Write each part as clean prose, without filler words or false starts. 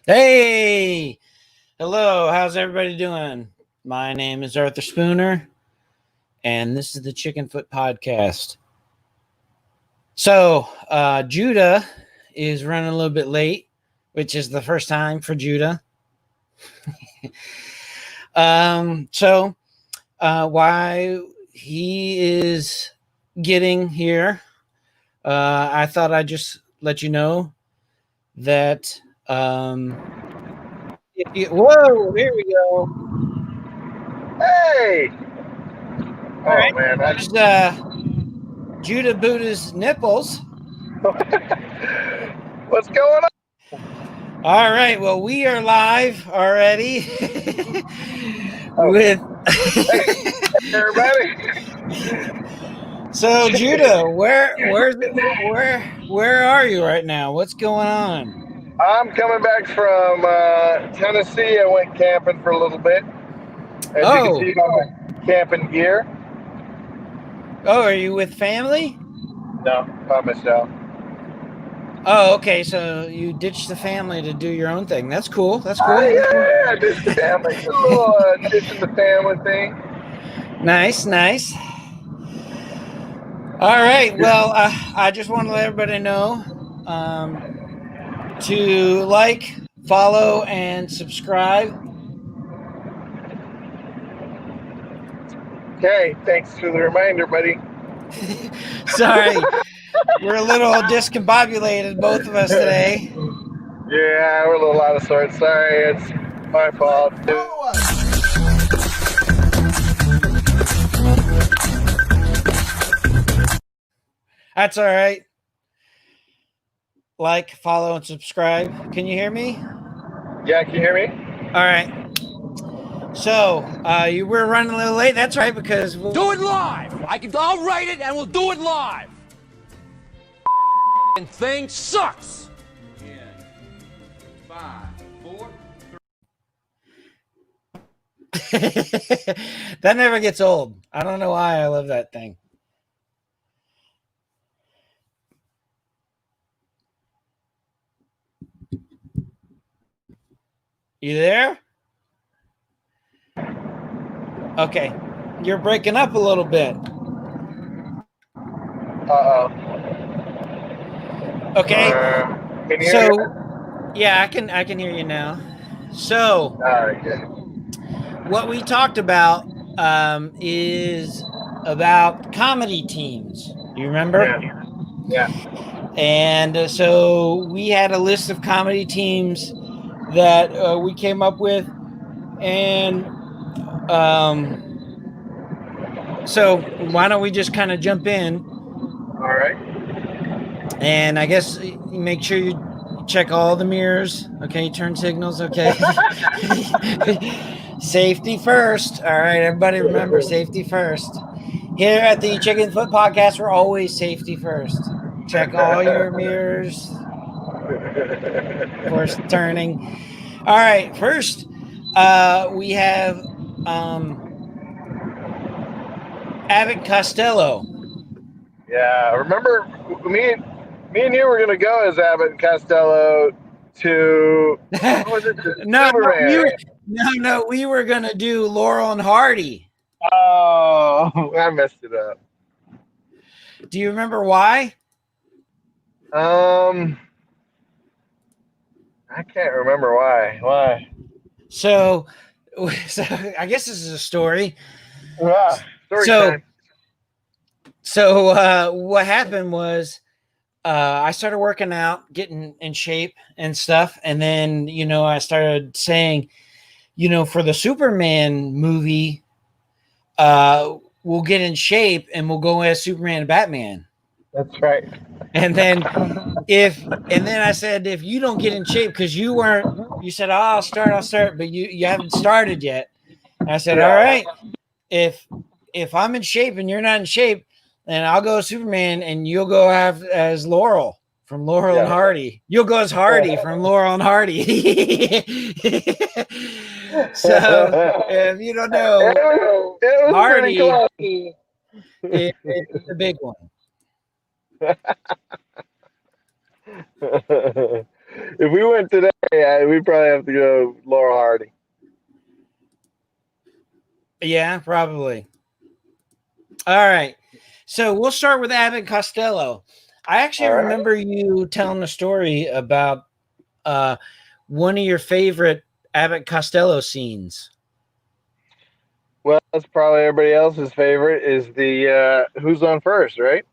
Hey, hello, how's everybody doing? My name is Arthur Spooner, and this is the Chickenfoot podcast. So, Judah is running a little bit late, which is the first time for Judah. Why he is getting here, I thought I'd just let you know that. Whoa, here we go. Hey! All right, Man, there's Judah Buddha's nipples. what's going on? All right, well, we are live already with. Everybody? So, Judah, where are you right now? What's going on? I'm coming back from Tennessee. I went camping for a little bit. As you can see by my camping gear. Oh, are you with family? No, by myself. Oh, okay. So you ditched the family to do your own thing. That's cool. That's cool. Yeah, just the family. A little ditching the family thing. Nice. All right. Well, I just want to let everybody know to like, follow, and subscribe. Okay, thanks for the reminder, buddy. Sorry, we're a little discombobulated, both of us today. Yeah, we're a little out of sorts. Sorry, it's my fault. That's all right. Like, follow, and subscribe. Can you hear me? Yeah, can you hear me? All right. So, you were running a little late. That's right, because we'll do it live. I'll write it and we'll do it live. And thing sucks. 5, 4, 3. That never gets old. I don't know why I love that thing. You there? Okay. You're breaking up a little bit. Uh-oh. Okay. Can you hear me? Yeah, I can hear you now. So, all right, good. What we talked about is about comedy teams. You remember? Yeah. And so we had a list of comedy teams that we came up with, and so why don't we just kind of jump in? All right. And I guess make sure you check all the mirrors. Okay, turn signals. Okay. Safety first. All right, everybody remember safety first. Here at the Chickenfoot podcast, we're always safety first. Check all your mirrors. Of course, turning. All right, first we have Abbott Costello. Yeah, remember me and you were gonna go as Abbott and Costello to what was it? No, we were gonna do Laurel and Hardy. Oh, I messed it up. Do you remember why? I can't remember why. Why? So I guess this is a story. Yeah, story time. So what happened was I started working out, getting in shape and stuff. And then, I started saying, for the Superman movie, we'll get in shape and we'll go as Superman and Batman. That's right. And then I said, if you don't get in shape, because you said, oh, I'll start, but you haven't started yet. And I said, all right, if I'm in shape and you're not in shape, then I'll go Superman and you'll go as Laurel from Laurel and Hardy. You'll go as Hardy from Laurel and Hardy. So if you don't know, Hardy is the big one. If we went today, we'd probably have to go Laurel Hardy. Yeah, probably. All right. So we'll start with Abbott and Costello. I actually All right. remember you telling a story about one of your favorite Abbott Costello scenes. Well, that's probably everybody else's favorite is the who's on first, right?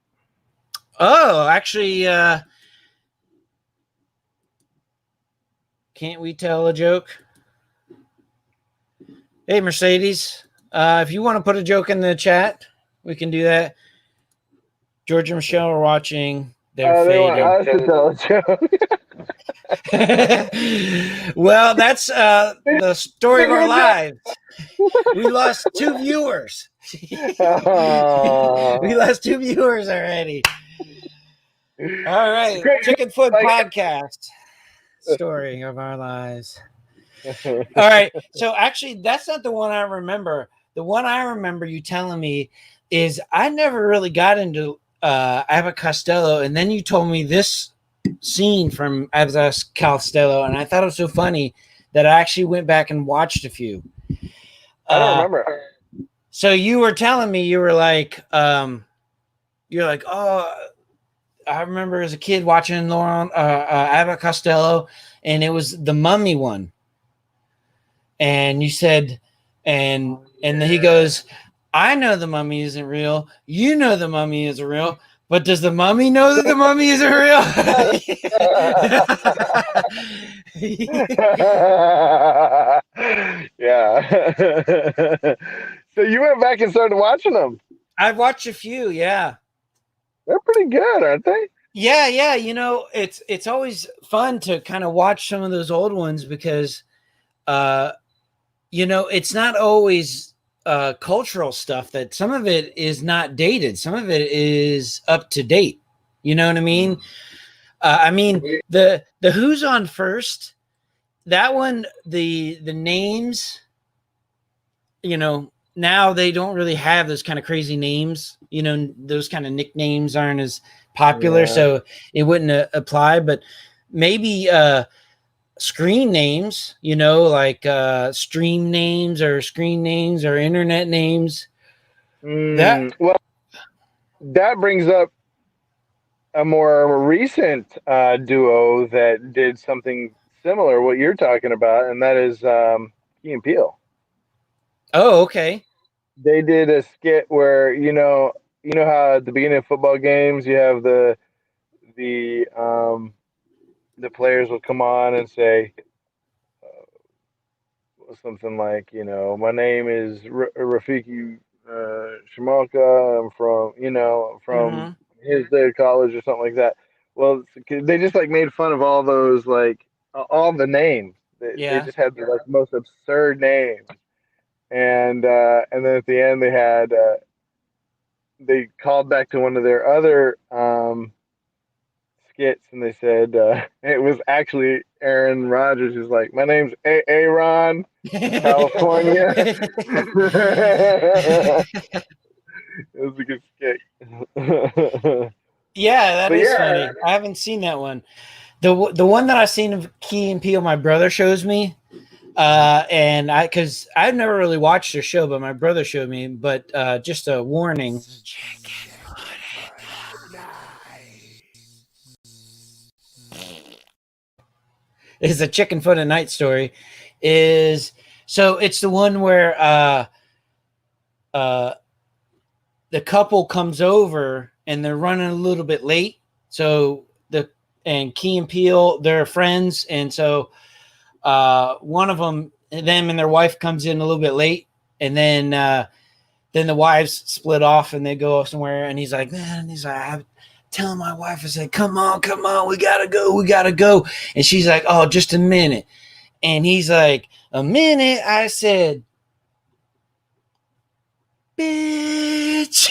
Oh, actually, can't we tell a joke? Hey, Mercedes, if you want to put a joke in the chat, we can do that. George and Michelle are watching. They're They want us fading. to tell a joke. Well, that's the story of our lives. We lost 2 viewers. We lost 2 viewers already. All right. Great. Chickenfoot podcast. Story of our lives. All right. So actually, that's not the one I remember. The one I remember you telling me is I never really got into Abbott Costello, and then you told me this scene from Abbott Costello, and I thought it was so funny that I actually went back and watched a few. I don't remember. So you were telling me you're like, oh, I remember as a kid watching Abbott Costello, and it was the Mummy one. And you said, and then he goes, I know the mummy isn't real. You know the mummy isn't real. But does the mummy know that the mummy isn't real? Yeah. So you went back and started watching them. I've watched a few, yeah. They're pretty good, aren't they? Yeah. You know, it's always fun to kind of watch some of those old ones because you know, it's not always cultural stuff. That some of it is not dated, some of it is up to date. You know what I mean? The Who's on First, that one, the names, you know, now they don't really have those kind of crazy names. You know, those kind of nicknames aren't as popular, so it wouldn't apply. But maybe screen names, you know, like stream names or screen names or internet names. Well, that brings up a more recent duo that did something similar, what you're talking about, and that is Key and Peele. Oh, okay. They did a skit where you know how at the beginning of football games you have the players will come on and say something like, you know, my name is Rafiki Shamalka. I'm from his day of college or something like that. Well, they just like made fun of all those like all the names. They just had the like most absurd names, and then at the end they called back to one of their other skits, and they said it was actually Aaron Rodgers who's like, my name's Aaron, California. It was a good skit. Yeah, that is funny. I haven't seen that one. The one that I've seen of Key and Peele, my brother shows me. And because I've never really watched their show, but my brother showed me. But just a warning. Is a Chickenfoot at Night story. So it's the one where the couple comes over and they're running a little bit late. So and Key and Peele, they're friends, and so one of them and their wife comes in a little bit late, and then the wives split off and they go somewhere, and he's like, I'm telling my wife, I said, come on, we gotta go. And she's like, oh, just a minute. And he's like, a minute? I said, bitch.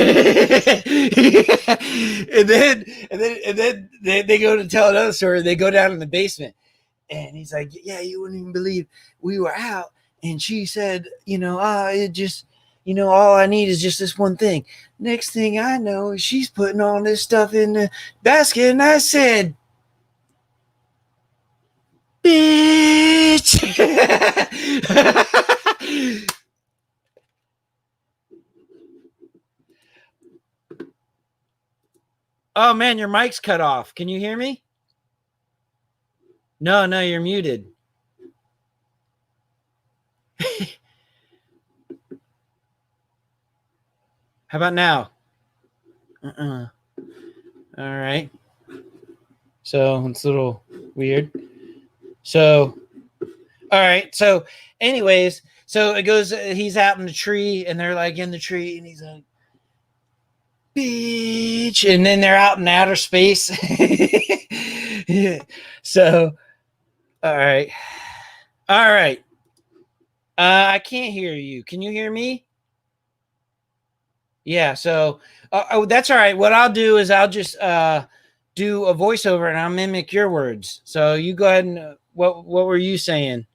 and then they go to tell another story. They go down in the basement, and he's like, yeah, you wouldn't even believe we were out, and she said, it just, all I need is just this one thing. Next thing I know, she's putting all this stuff in the basket, and I said, bitch. Oh man, your mic's cut off. Can you hear me? No, you're muted. How about now? All right. So it's a little weird. So, all right. So, anyways, so it goes. He's out in the tree, and they're like in the tree, and he's like, "Bitch!" And then they're out in outer space. So, all right. I can't hear you. Can you hear me? Yeah. So, that's all right. What I'll do is I'll just do a voiceover and I'll mimic your words. So you go ahead and what were you saying?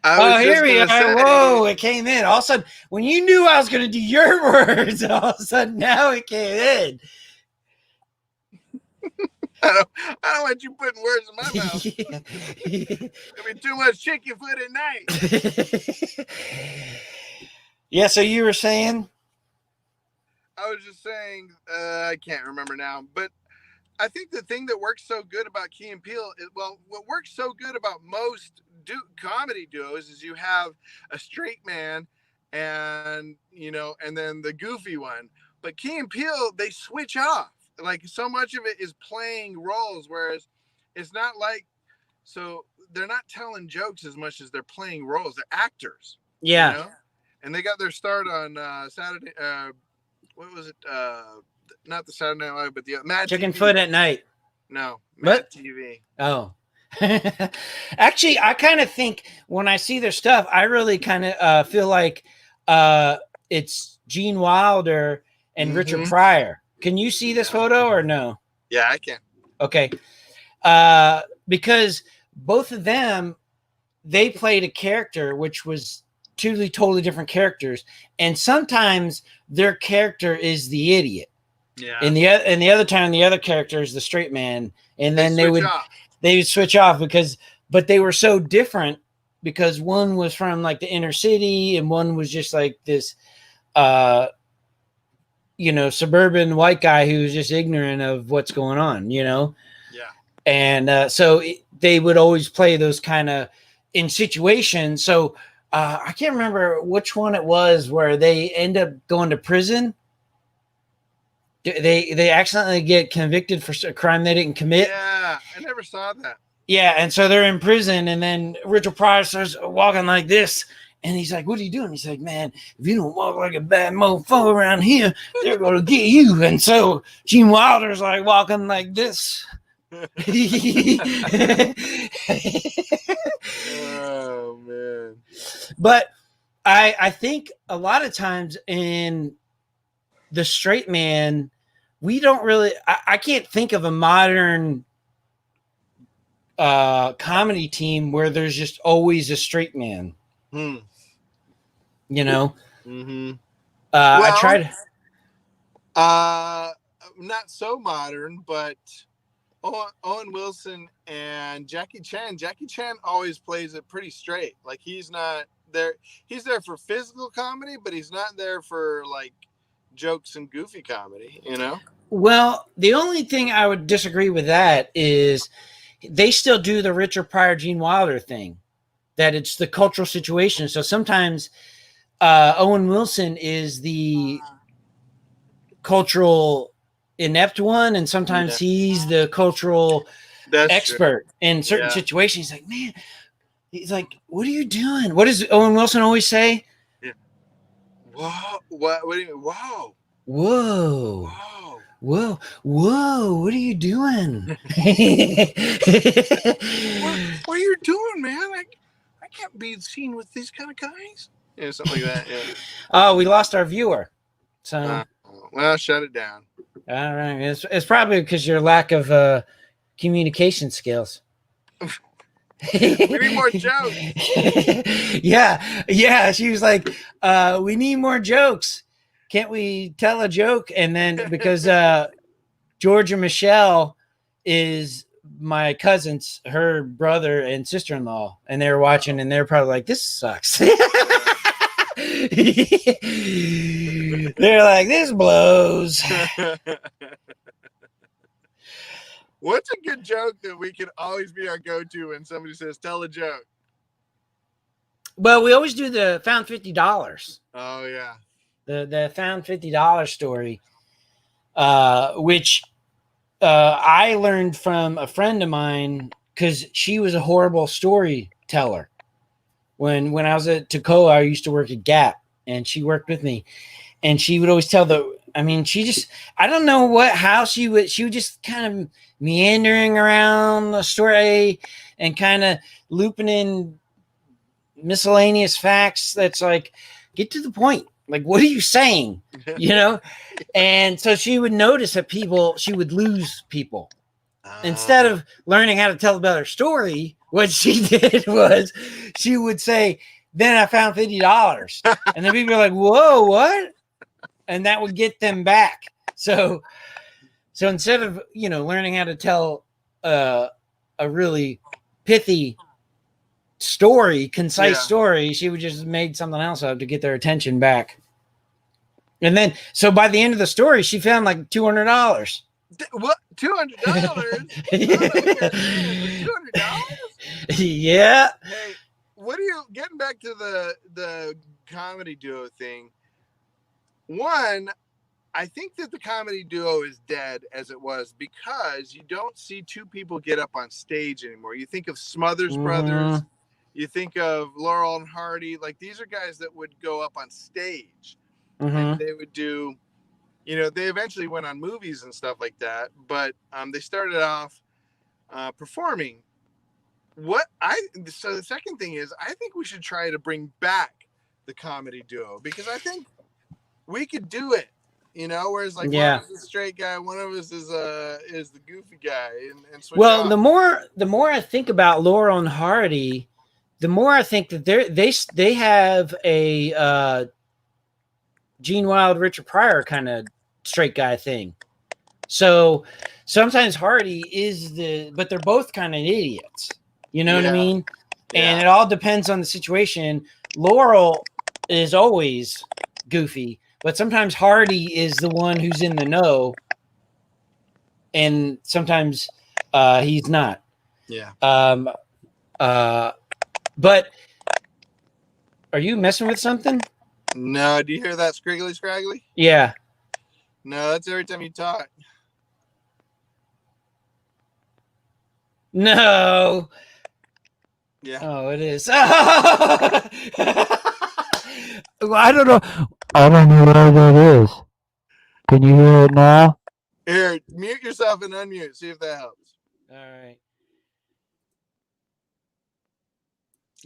Here we are. Whoa, it came in. All of a sudden, when you knew I was going to do your words, all of a sudden now it came in. I don't want you putting words in my mouth. It'll be too much Chickenfoot at night. Yeah, so you were saying? I was just saying, I can't remember now, but I think the thing that works so good about Key and Peele is, well, what works so good about most comedy duos is you have a straight man and, and then the goofy one. But Key and Peele, they switch off. Like, so much of it is playing roles, whereas it's not like, so they're not telling jokes as much as they're playing roles. They're actors. Yeah. And they got their start on Saturday. What was it? Not the Saturday Night Live, but the Mad Chickenfoot at Night. No, Mad TV. Oh. Actually, I kind of think when I see their stuff, I really kind of feel like it's Gene Wilder and Richard Pryor. Can you see this photo or no? Yeah, I can. Okay. Because both of them, they played a character which was two totally different characters, and sometimes their character is the idiot. Yeah. And the other time, the other character is the straight man, and then they would switch off but they were so different because one was from like the inner city and one was just like this suburban white guy who's just ignorant of what's going on, Yeah. And so they would always play those kind of in situations. So I can't remember which one it was where they end up going to prison. They accidentally get convicted for a crime they didn't commit. Yeah, I never saw that. Yeah, and so they're in prison, and then Richard Pryor starts walking like this, and he's like, "What are you doing?" He's like, "Man, if you don't walk like a bad mofo around here, they're gonna get you." And so Gene Wilder's like walking like this. Oh man! But I think a lot of times in the straight man, we don't really. I can't think of a modern comedy team where there's just always a straight man. Mm-hmm. I tried. Not so modern, but Owen Wilson and Jackie Chan. Jackie Chan always plays it pretty straight. Like, he's not there. He's there for physical comedy, but he's not there for like jokes and goofy comedy, Well, the only thing I would disagree with that is they still do the Richard Pryor, Gene Wilder thing, that it's the cultural situation. So sometimes Owen Wilson is the cultural inept one, and sometimes he's the cultural expert in certain situations. He's like, man, he's like, what are you doing? What does Owen Wilson always say? Yeah. Whoa. What do you mean? Whoa. Whoa. Whoa. Whoa. What are you doing? What are you doing, man? I can't be seen with these kind of guys. Yeah, something like that. Yeah. Oh, we lost our viewer. So well, shut it down. All right. It's probably because your lack of communication skills. We need more jokes. Yeah. She was like, we need more jokes. Can't we tell a joke? And then because Georgia Michelle is my cousins, her brother and sister-in-law, and they were watching, and they're probably like, "This sucks." They're like, "This blows." What's a good joke that we can always be our go-to when somebody says, "Tell a joke"? Well, we always do the found $50. Oh yeah, The found $50 story, which I learned from a friend of mine because she was a horrible storyteller. When I was at Toccoa, I used to work at Gap, and she worked with me, and she would always tell I don't know how she would just kind of meandering around the story and kind of looping in miscellaneous facts. That's like, get to the point. Like, what are you saying? You know? And so she would notice that she would lose people. Instead of learning how to tell a better story, what she did was she would say, "Then I found $50." And then people are like, "Whoa, what?" And that would get them back. So instead of, learning how to tell a really pithy story, concise story, she would just made something else up to get their attention back. And then, so by the end of the story, she found like $200. What? $200? $200? Yeah. Hey, what are you getting back to the comedy duo thing? One, I think that the comedy duo is dead as it was because you don't see two people get up on stage anymore. You think of Smothers Brothers, you think of Laurel and Hardy. Like, these are guys that would go up on stage and they would do, they eventually went on movies and stuff like that, but they started off performing. So the second thing is, I think we should try to bring back the comedy duo because I think we could do it, whereas like one of us is a straight guy, one of us is the goofy guy, and switch off. The more I think about Laurel and Hardy, the more I think that they have a Gene Wilder, Richard Pryor kind of straight guy thing. So sometimes Hardy but they're both kind of idiots. You know what I mean? Yeah. And it all depends on the situation. Laurel is always goofy, but sometimes Hardy is the one who's in the know, and sometimes he's not. Yeah. But are you messing with something? No. Do you hear that scriggly scraggly? Yeah. No, that's every time you talk. No. Yeah. Oh, it is. Well, I don't know. I don't know where that is. Can you hear it now? Here, mute yourself and unmute. See if that helps. All right.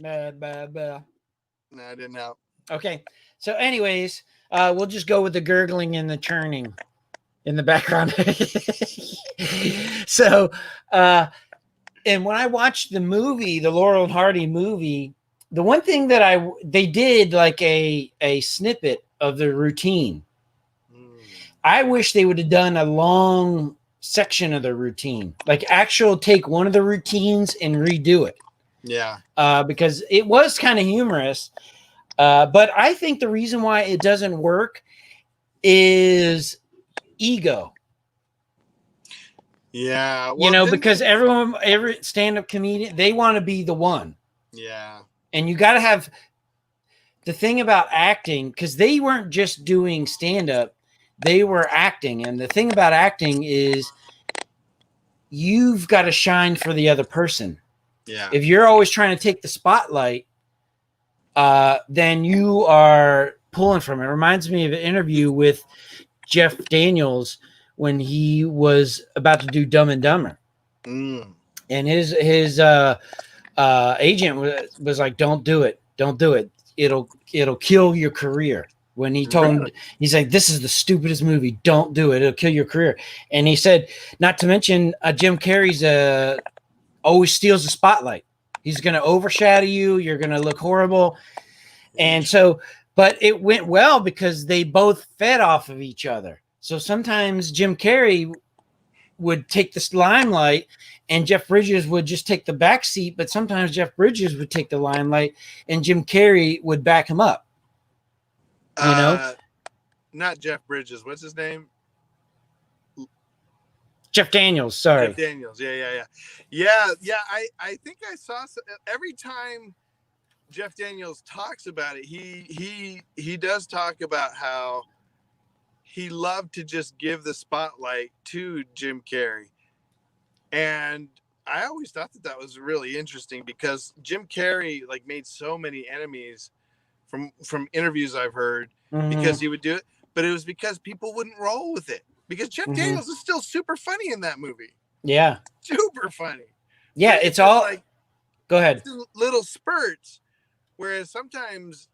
Blah. No, it didn't help. Okay. So anyways, we'll just go with the gurgling and the churning in the background. So, and when I watched the movie, the Laurel and Hardy movie, the one thing that they did like a snippet of the routine. I wish they would have done a long section of the routine, like take one of the routines and redo it. Yeah. Because it was kind of humorous. But I think the reason why it doesn't work is ego. Yeah. Well, because every stand-up comedian, they want to be the one. Yeah. And you got to have the thing about acting, because they weren't just doing stand-up, they were acting. And the thing about acting is you've got to shine for the other person. Yeah. If you're always trying to take the spotlight, then you are pulling from it. It reminds me of an interview with Jeff Daniels when he was about to do Dumb and Dumber. And his agent was like, don't do it. It'll kill your career. When he told him, he's like, this is the stupidest movie. Don't do it. It'll kill your career. And he said, not to mention Jim Carrey's always steals the spotlight. He's going to overshadow you. You're going to look horrible. And so, but it went well because they both fed off of each other. So sometimes Jim Carrey would take this limelight and Jeff Bridges would just take the back seat, but sometimes Jeff Bridges would take the limelight and Jim Carrey would back him up. You know? Not Jeff Bridges. What's his name? Jeff Daniels. Sorry. Jeff Daniels. Yeah. I think I saw every time Jeff Daniels talks about it, he does talk about how he loved to just give the spotlight to Jim Carrey. And I always thought that was really interesting because Jim Carrey like made so many enemies from interviews I've heard because he would do it, but it was because people wouldn't roll with it because Jeff Daniels is still super funny in that movie. Yeah. Super funny. Yeah. It's all like, go ahead. Little spurts. Whereas sometimes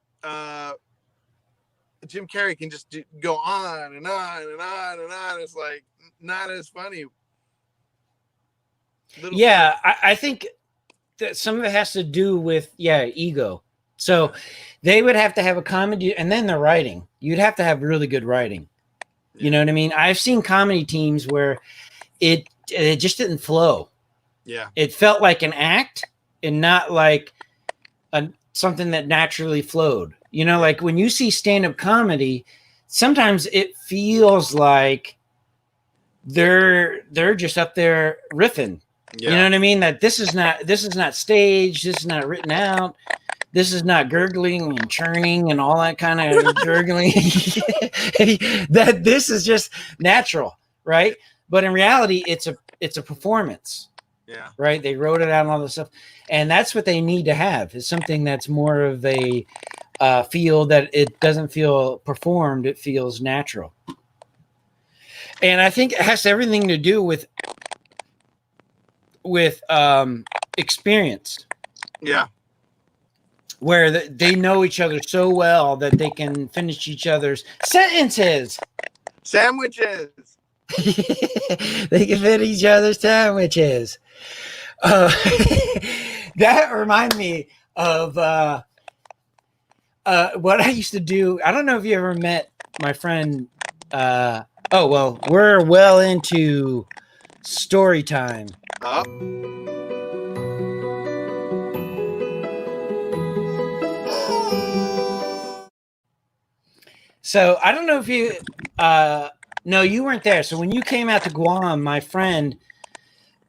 Jim Carrey can just go on and on and on and on. It's like not as funny. I think that some of it has to do with ego. So they would have to have a comedy, and then the writing. You'd have to have really good writing. You know what I mean? I've seen comedy teams where it just didn't flow. Yeah, it felt like an act and not like something that naturally flowed. You know, like when you see stand-up comedy, sometimes it feels like they're just up there riffing. Yeah. You know what I mean? That this is not staged. This is not written out. This is not gurgling and churning and all that kind of gurgling. That this is just natural, right? But in reality, it's a performance. Yeah. Right. They wrote it out and all this stuff, and that's what they need to have is something that's more of a feel that it doesn't feel performed; it feels natural. And I think it has everything to do with experience. Yeah. Where they know each other so well that they can finish each other's sentences. Sandwiches. They can fit each other's sandwiches. That reminds me of what I used to do. I don't know if you ever met my friend. We're well into story time. So I don't know if you, no, you weren't there. So when you came out to Guam, my friend,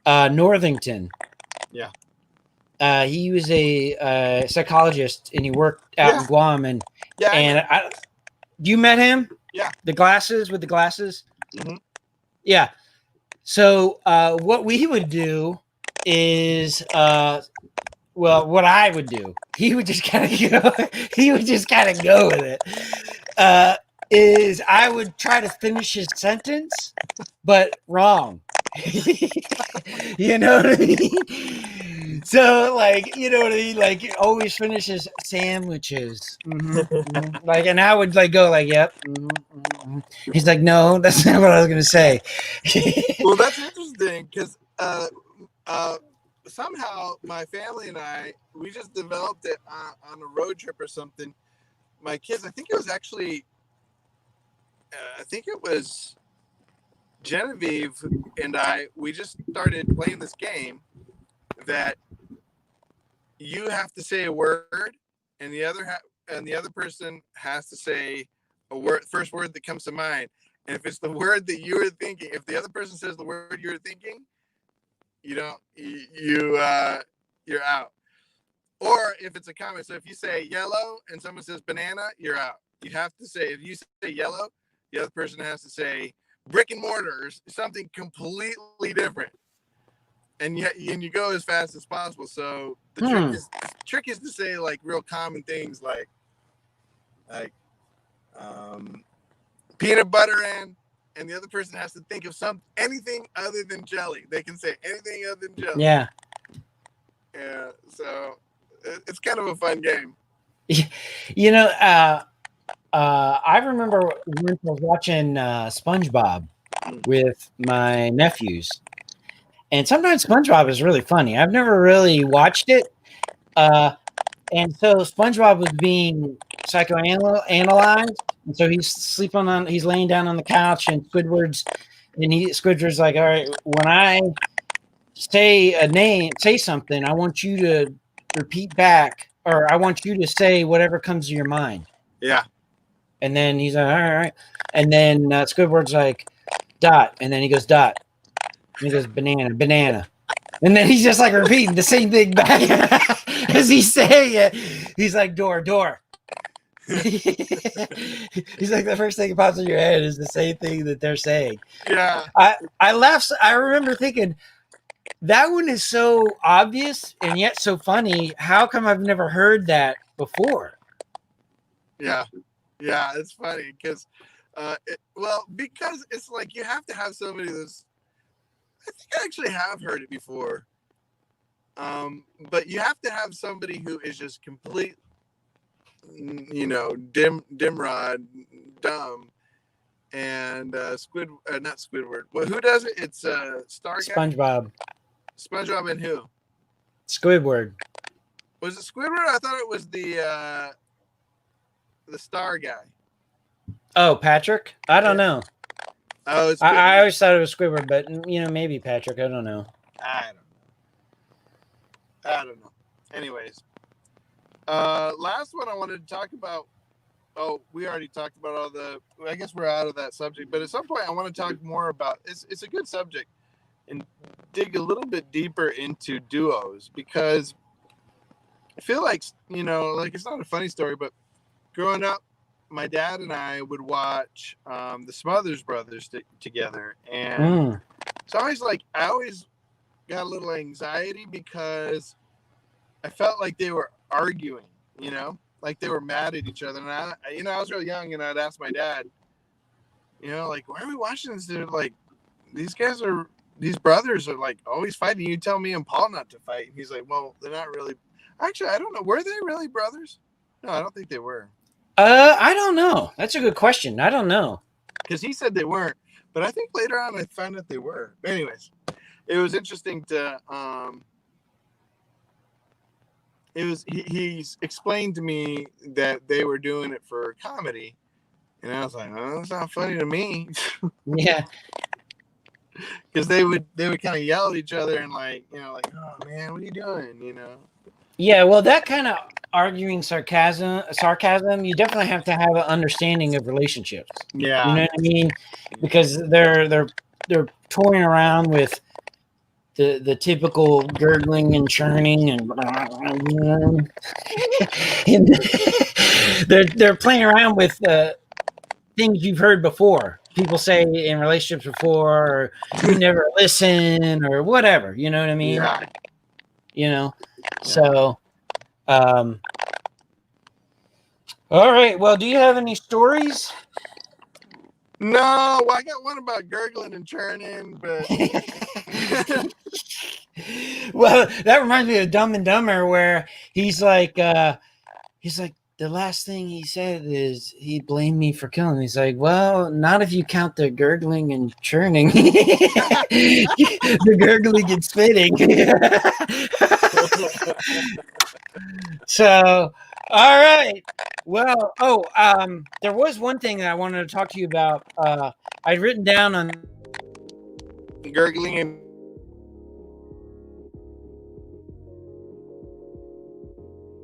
Northington, he was a psychologist and he worked out in Guam you met him? Yeah. The glasses with the glasses. Mm-hmm. Yeah. So what we would do is, what I would do, he would just kind of go with it. Is I would try to finish his sentence, but wrong. You know what I mean? So, like, you know what I mean? Like, he always finishes sandwiches. Like, and I would like go like, yep. He's like, no, that's not what I was gonna say. Well, that's interesting because somehow my family and we just developed it on a road trip or something. My kids, I think it was Genevieve and we just started playing this game that you have to say a word and the other person has to say a word, first word that comes to mind. And if it's the word that you were thinking, if the other person says the word you're thinking, you're out. Or if it's a comment, so if you say yellow and someone says banana, you're out. You have to say, if you say yellow, the other person has to say brick and mortar or something completely different. And you go as fast as possible. So the trick is to say like real common things like peanut butter and the other person has to think of anything other than jelly. They can say anything other than jelly. Yeah. Yeah. So it's kind of a fun game. You know, I remember when I was watching SpongeBob with my nephews, and sometimes SpongeBob is really funny. I've never really watched it, and so SpongeBob was being psychoanalyzed, and so he's laying down on the couch, and Squidward's like, all right, when I say a name, say something. I want you to repeat back, or I want you to say whatever comes to your mind. Yeah. And then he's like, all right. And then Squidward's like, dot. And then he goes, dot. And he goes, banana, banana. And then he's just like repeating the same thing back as he's saying it. He's like, door, door. He's like, the first thing that pops in your head is the same thing that they're saying. Yeah. I laughed. I remember thinking, that one is so obvious and yet so funny. How come I've never heard that before? Yeah. Yeah, it's funny because, because it's like you have to have somebody that's. I think I actually have heard it before, but you have to have somebody who is just complete, dimrod, dumb, and not Squidward. Well, who does it? It's Star guy. SpongeBob. SpongeBob and who? Squidward. Was it Squidward? I thought it was the Star guy. Oh, Patrick? I don't know. Oh, it's I always thought it was Squidward, but maybe Patrick. I don't know. I don't know. Anyways, last one I wanted to talk about. Oh, we already talked about all the. I guess we're out of that subject, but at some point I want to talk more about. It's a good subject, and dig a little bit deeper into duos because I feel like it's not a funny story, but growing up, my dad and I would watch the Smothers Brothers together, and so I always got a little anxiety because I felt like they were arguing, like they were mad at each other. And I was really young, and I'd ask my dad, like, why are we watching this? They're like, these brothers are like always fighting. You tell me and Paul not to fight. And he's like, well, they're not really. Actually, I don't know. Were they really brothers? No, I don't think they were. I don't know. That's a good question. I don't know. Because he said they weren't, but I think later on I found out they were. But anyways, it was interesting to he's explained to me that they were doing it for comedy, and I was like, oh, that's not funny to me. Yeah. Because they would kind of yell at each other and like, oh man, what are you doing? Yeah, well, that kind of arguing sarcasm, you definitely have to have an understanding of relationships. Yeah. You know what I mean? Because they're toying around with the typical gurgling and churning and they're playing around with things you've heard before. People say in relationships before, or you never listen, or whatever. You know what I mean? Yeah. So, all right. Well, do you have any stories? No, I got one about gurgling and churning, but well, that reminds me of Dumb and Dumber, where he's like, the last thing he said is he blamed me for killing him. He's like, well, not if you count the gurgling and churning, the gurgling and spitting. So, all right. Well, there was one thing that I wanted to talk to you about. I'd written down on gurgling and